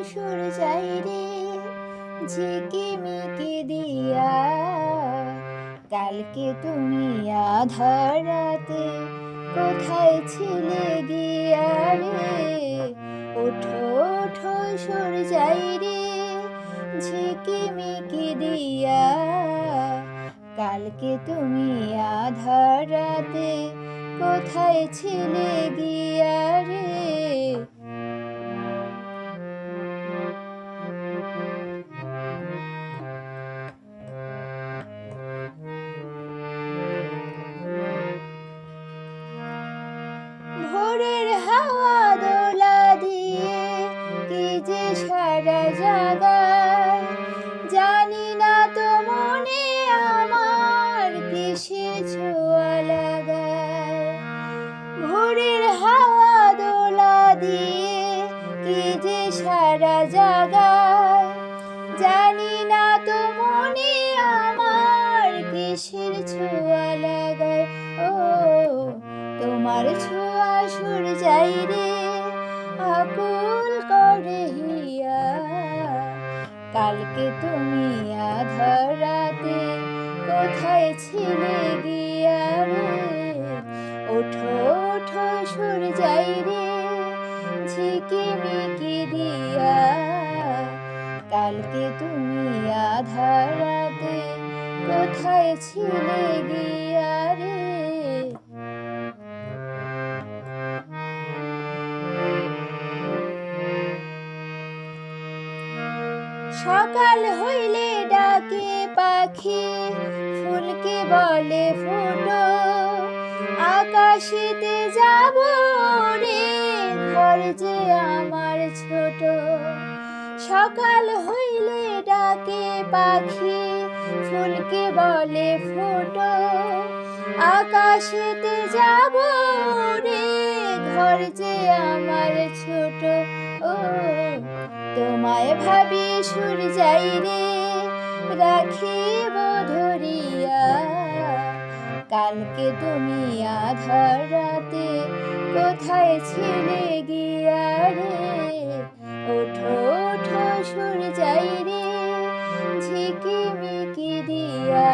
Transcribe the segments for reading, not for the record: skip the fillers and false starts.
সূর্যাই রে ঝিকিমিকি দিয়া, কালকে তুমি আধার রাতে কোথায় ছিলে গিয়া রে? ওঠো ওঠো সূর্যাই রে ঝিকিমিকি দিয়া, কালকে তুমি আধার রাতে কোথায় ছিলে গিয়া রে? ভোরের হাওয়া দোলা দিয়ে কি যে সারা জাগায়, জানি না তো মনে আমার কিসের ছোঁয়া লাগায়। ভোরের হাওয়া দোলা দিয়ে কি যে সারা জাগায়, জানি না তো মনে আমার কিসের ছোঁয়া লাগায়। ও তোমার ছোঁয়া সূর্যাই রে আকুল করে হিয়া, কালকে তুমি আধার রাতে কোথায় ছিলে গিয়া রে? ওঠো ওঠো সূর্যাই রে ঝিকিমিকি দিয়া, কালকে তুমি আধার রাতে কোথায় ছিলে গিয়া রে? সকাল হইলে ডাকে পাখি, ফুলকে বলে ফোটো, আকাশেতে যাব রে ঘর যে আমার ছোট। সকাল হইলে ডাকে পাখি, ফুলকে বলে ফোটো, আকাশেতে যাব রে ঘর যে আমার ছোট। ও তোমায় ভাবি সূর্যাই রে রাখিব ধরিয়া, কালকে তুমি আধার রাতে কোথায় ছিলে গিয়া রে? ওঠো ওঠো সূর্যাই রে ঝিকিমিকি দিয়া,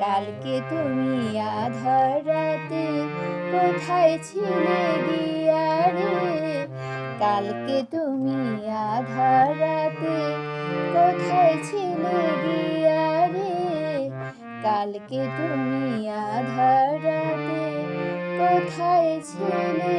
কালকে তুমি আধার রাতে কোথায় ছিলে গিয়া রে? কালকে তুমি আধার রাতে কোথায় ছিলে গিয়া রে? কালকে তুমি আধার রাতে কোথায় ছিলে